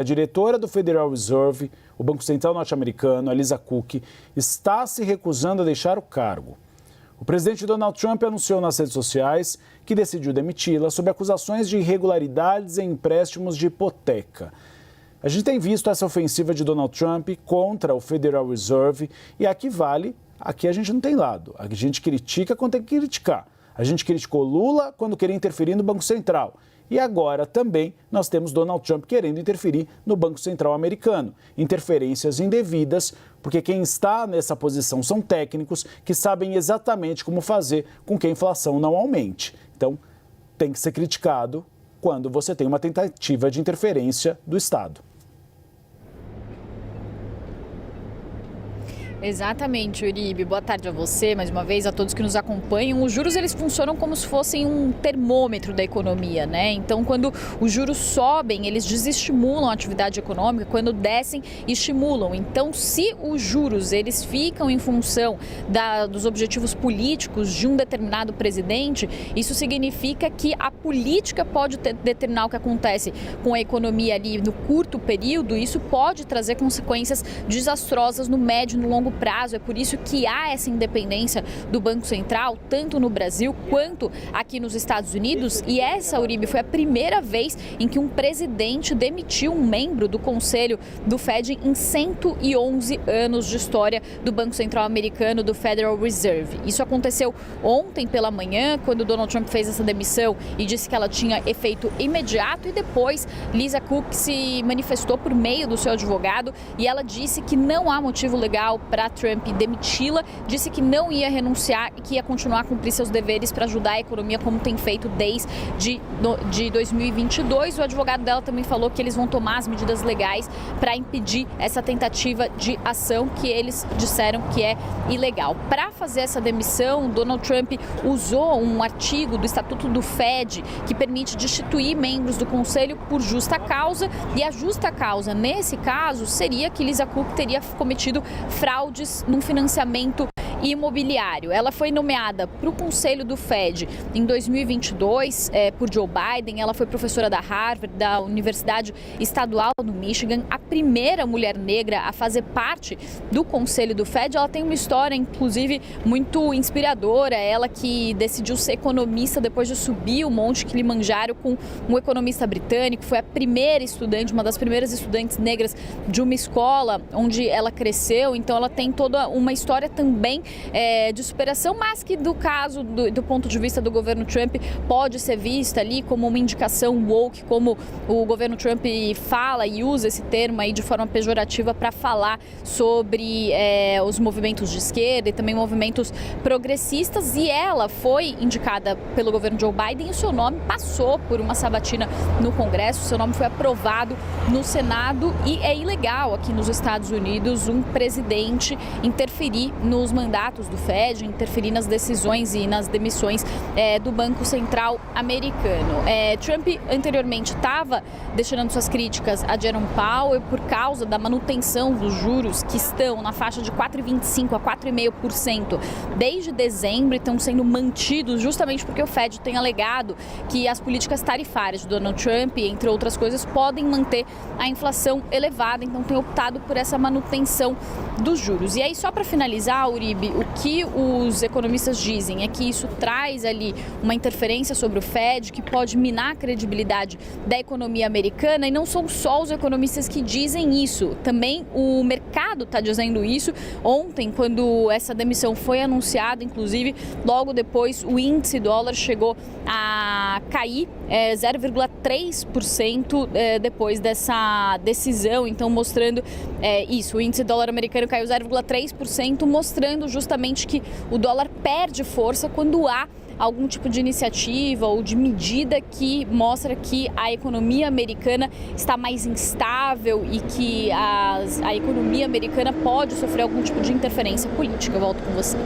A diretora do Federal Reserve, o Banco Central norte-americano, a Lisa Cook, está se recusando a deixar o cargo. O presidente Donald Trump anunciou nas redes sociais que decidiu demiti-la sob acusações de irregularidades em empréstimos de hipoteca. A gente tem visto essa ofensiva de Donald Trump contra o Federal Reserve e aqui a gente não tem lado. A gente critica quando tem que criticar. A gente criticou Lula quando queria interferir no Banco Central. E agora também nós temos Donald Trump querendo interferir no Banco Central americano. Interferências indevidas, porque quem está nessa posição são técnicos que sabem exatamente como fazer com que a inflação não aumente. Então, tem que ser criticado quando você tem uma tentativa de interferência do Estado. Exatamente, Uribe. Boa tarde a você, mais uma vez, a todos que nos acompanham. Os juros, eles funcionam como se fossem um termômetro da economia, né? Então, quando os juros sobem, eles desestimulam a atividade econômica, quando descem, estimulam. Então, se os juros, eles ficam em função dos objetivos políticos de um determinado presidente, isso significa que a política pode determinar o que acontece com a economia ali no curto período, e isso pode trazer consequências desastrosas no médio e no longo prazo. É por isso que há essa independência do Banco Central, tanto no Brasil quanto aqui nos Estados Unidos. E essa, Uribe, foi a primeira vez em que um presidente demitiu um membro do Conselho do Fed em 111 anos de história do Banco Central americano, do Federal Reserve. Isso aconteceu ontem pela manhã, quando Donald Trump fez essa demissão e disse que ela tinha efeito imediato, e depois Lisa Cook se manifestou por meio do seu advogado e ela disse que não há motivo legal para Trump demiti-la, disse que não ia renunciar e que ia continuar a cumprir seus deveres para ajudar a economia como tem feito desde 2022. O advogado dela também falou que eles vão tomar as medidas legais para impedir essa tentativa de ação que eles disseram que é ilegal. Para fazer essa demissão, Donald Trump usou um artigo do Estatuto do Fed que permite destituir membros do conselho por justa causa, e a justa causa nesse caso seria que Lisa Cook teria cometido fraudes no financiamento imobiliário. Ela foi nomeada para o Conselho do Fed em 2022 por Joe Biden. Ela foi professora da Harvard, da Universidade Estadual do Michigan, a primeira mulher negra a fazer parte do Conselho do Fed. Ela tem uma história, inclusive, muito inspiradora. Ela que decidiu ser economista depois de subir o Monte Kilimanjaro com um economista britânico. Foi a primeira estudante, uma das primeiras estudantes negras de uma escola onde ela cresceu. Então, ela tem toda uma história também de superação, mas que do caso, do ponto de vista do governo Trump, pode ser vista ali como uma indicação woke, como o governo Trump fala e usa esse termo aí de forma pejorativa para falar sobre os movimentos de esquerda e também movimentos progressistas. E ela foi indicada pelo governo Joe Biden e o seu nome passou por uma sabatina no Congresso, o seu nome foi aprovado no Senado, e é ilegal aqui nos Estados Unidos um presidente interferir nos mandatos do Fed, interferir nas decisões e nas demissões do Banco Central americano. Trump anteriormente estava destinando suas críticas a Jerome Powell por causa da manutenção dos juros, que estão na faixa de 4,25% a 4,5% desde dezembro, e estão sendo mantidos justamente porque o Fed tem alegado que as políticas tarifárias de Donald Trump, entre outras coisas, podem manter a inflação elevada, então tem optado por essa manutenção dos juros. E aí, só para finalizar, Uribe, o que os economistas dizem é que isso traz ali uma interferência sobre o Fed, que pode minar a credibilidade da economia americana, e não são só os economistas que dizem isso, também o mercado está dizendo isso. Ontem, quando essa demissão foi anunciada, inclusive, logo depois o índice dólar chegou a cair 0,3% depois dessa decisão, então mostrando isso, o índice dólar americano caiu 0,3%, mostrando justamente que o dólar perde força quando há algum tipo de iniciativa ou de medida que mostra que a economia americana está mais instável e que a economia americana pode sofrer algum tipo de interferência política. Eu volto com você.